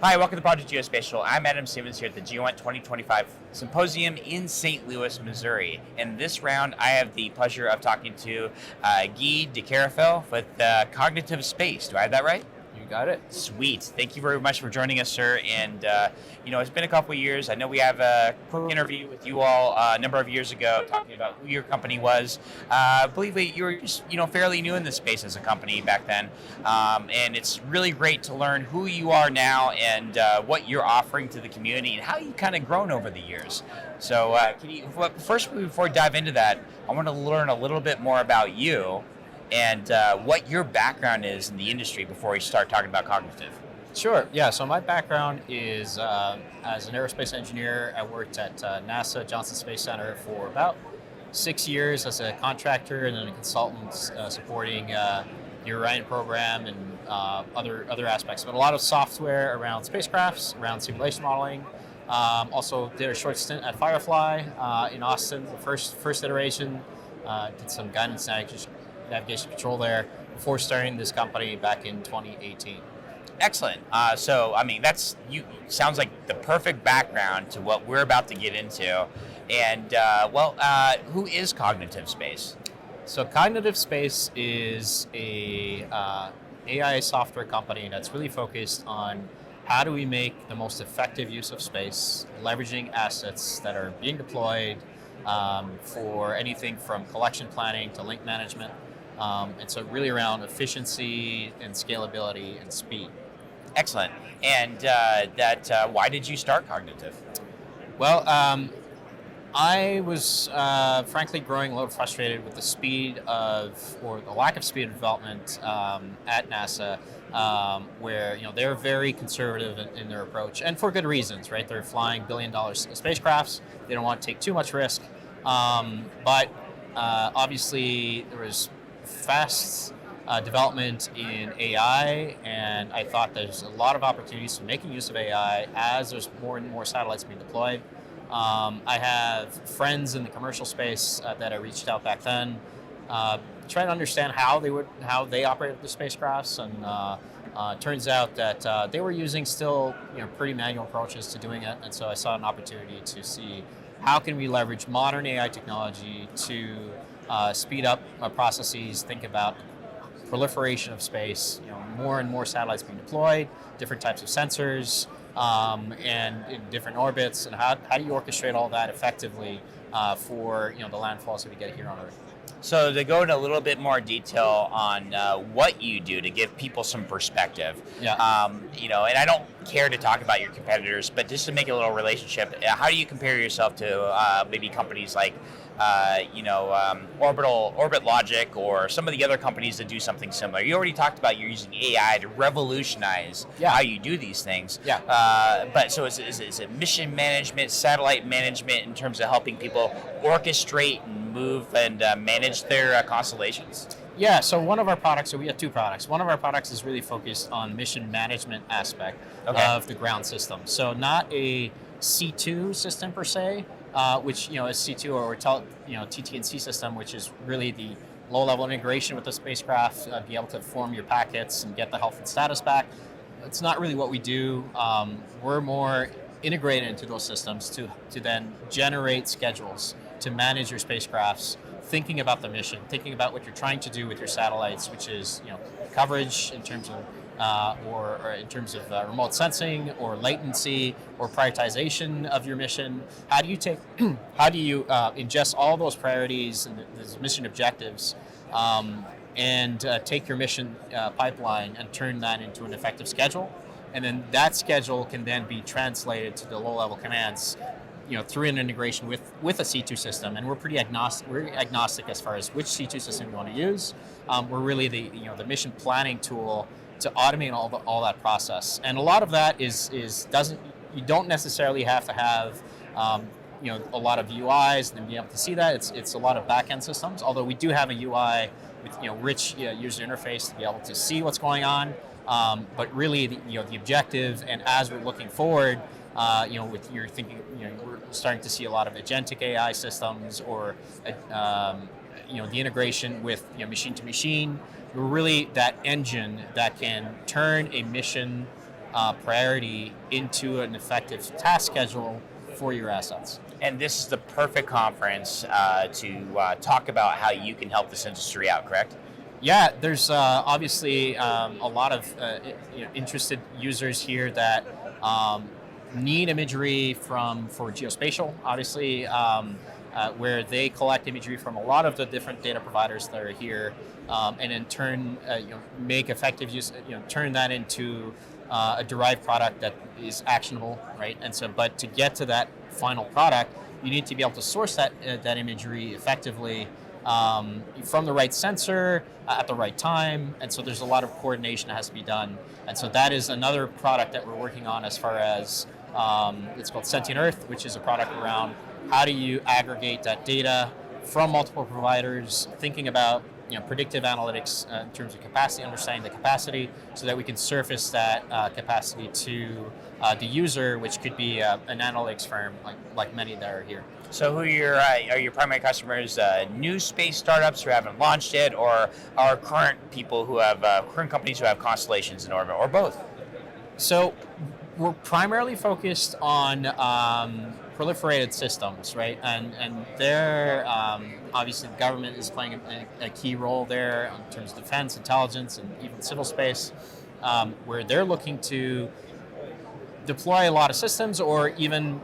Hi, welcome to Project Geospatial. I'm Adam Simmons here at the GEOINT 2025 Symposium in St. Louis, Missouri. In this round, I have the pleasure of talking to Guy de Carufel with Cognitive Space. Do I have that right? You got it. Sweet. Thank you very much for joining us, sir. And, it's been a couple of years. I know we have a quick interview with you all a number of years ago talking about who your company was. I believe you were just, fairly new in this space as a company back then. And it's really great to learn who you are now and what you're offering to the community and how you've kind of grown over the years. So first, before we dive into that, I want to learn a little bit more about you and what your background is in the industry before we start talking about cognitive. Sure. Yeah. So my background is as an aerospace engineer. I worked at NASA Johnson Space Center for about 6 years as a contractor and then a consultant supporting the GEOINT program and other aspects, but a lot of software around spacecrafts, around simulation modeling. Also did a short stint at Firefly in Austin, the first iteration. Did some guidance navigation control there before starting this company back in 2018. Excellent. That's sounds like the perfect background to what we're about to get into. And who is Cognitive Space? So Cognitive Space is a AI software company that's really focused on how do we make the most effective use of space, leveraging assets that are being deployed for anything from collection planning to link management. And so really around efficiency and scalability and speed. Excellent. And why did you start Cognitive? Well, I was frankly growing a little frustrated with the speed or the lack of speed of development at NASA, where they're very conservative in their approach, and for good reasons, right? They're flying billion-dollar spacecrafts. They don't want to take too much risk, but obviously there was fast development in AI, and I thought there's a lot of opportunities for making use of AI as there's more and more satellites being deployed. I have friends in the commercial space that I reached out back then, trying to understand how they operated the spacecrafts, and turns out that they were using still pretty manual approaches to doing it, and so I saw an opportunity to see how can we leverage modern AI technology to speed up processes, think about proliferation of space, more and more satellites being deployed, different types of sensors, and in different orbits, and how do you orchestrate all that effectively for the landfalls that we get here on Earth. So to go into a little bit more detail on what you do to give people some perspective, Yeah. and I don't care to talk about your competitors, but just to make a little relationship, how do you compare yourself to maybe companies like Orbit Logic or some of the other companies that do something similar? You already talked about you're using AI to revolutionize how you do these things. Yeah. But so is it mission management, satellite management in terms of helping people orchestrate and move and manage their constellations? Yeah, so one of our products, so we have two products. One of our products is really focused on mission management aspect of the ground system. So not a C2 system per se, which is C2 or TT&C system, which is really the low-level integration with the spacecraft, be able to form your packets and get the health and status back. It's not really what we do. We're more integrated into those systems to then generate schedules to manage your spacecrafts, thinking about the mission, thinking about what you're trying to do with your satellites, which is coverage in terms of or in terms of remote sensing or latency or prioritization of your mission. How do you ingest all those priorities and those mission objectives and take your mission pipeline and turn that into an effective schedule? And then that schedule can then be translated to the low-level commands through an integration with a C2 system, and we're pretty agnostic. We're agnostic as far as which C2 system you want to use. We're really the mission planning tool to automate all that process, and a lot of that you don't necessarily have to have a lot of UIs and be able to see that. It's a lot of back-end systems. Although we do have a UI with rich user interface to be able to see what's going on, but really the objective, and as we're looking forward. With your thinking, we're starting to see a lot of agentic AI systems, or the integration with machine to machine. We're really that engine that can turn a mission priority into an effective task schedule for your assets. And this is the perfect conference to talk about how you can help this industry out, correct? Yeah, there's obviously a lot of interested users here that need imagery for geospatial, obviously, where they collect imagery from a lot of the different data providers that are here, and in turn, make effective use, turn that into a derived product that is actionable, right? And so, but to get to that final product, you need to be able to source that imagery effectively from the right sensor at the right time, and so there's a lot of coordination that has to be done. And so that is another product that we're working on as far as it's called Sentient Earth, which is a product around how do you aggregate that data from multiple providers, thinking about predictive analytics in terms of capacity, understanding the capacity, so that we can surface that capacity to the user, which could be an analytics firm like many that are here. So who are your primary customers? New space startups who haven't launched yet, or are current people who have current companies who have constellations in orbit, or both? So we're primarily focused on proliferated systems, right? And they're obviously the government is playing a key role there in terms of defense, intelligence, and even civil space, where they're looking to deploy a lot of systems, or even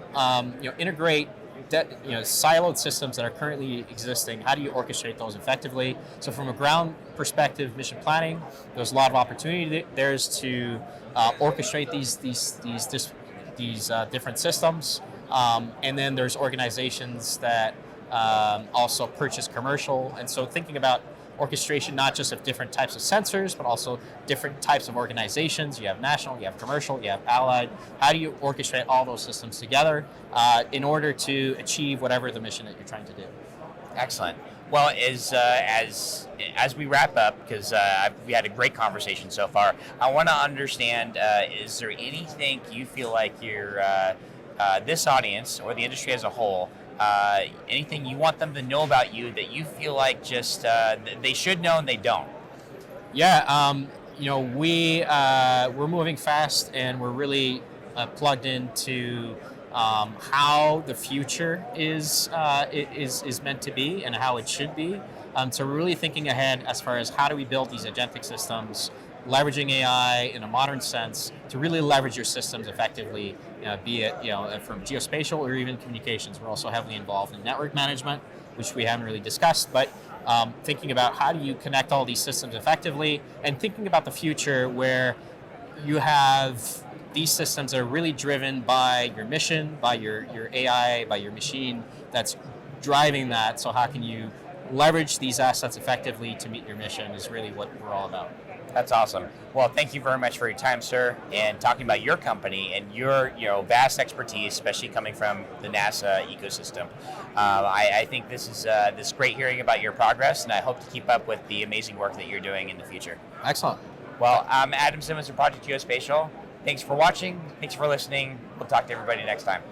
integrate siloed systems that are currently existing. How do you orchestrate those effectively? So from a ground perspective, mission planning, there's a lot of opportunity there to orchestrate these different systems. And then there's organizations that also purchase commercial. And so thinking about orchestration, not just of different types of sensors, but also different types of organizations. You have national, you have commercial, you have allied. How do you orchestrate all those systems together in order to achieve whatever the mission that you're trying to do? Excellent. Well, as we wrap up, because we had a great conversation so far, I want to understand, is there anything you feel like this audience or the industry as a whole, anything you want them to know about you that you feel like just they should know and they don't? Yeah, we're moving fast, and we're really plugged into how the future is meant to be and how it should be. So we're really thinking ahead as far as how do we build these agentic systems, leveraging AI in a modern sense to really leverage your systems effectively, be it from geospatial or even communications. We're also heavily involved in network management, which we haven't really discussed, but thinking about how do you connect all these systems effectively, and thinking about the future where you have these systems that are really driven by your mission, by your AI, by your machine that's driving that. So how can you leverage these assets effectively to meet your mission is really what we're all about. That's awesome. Well, thank you very much for your time, sir, and talking about your company and your vast expertise, especially coming from the NASA ecosystem. I think this is great hearing about your progress, and I hope to keep up with the amazing work that you're doing in the future. Excellent. Well, I'm Adam Simmons from Project Geospatial. Thanks for watching. Thanks for listening. We'll talk to everybody next time.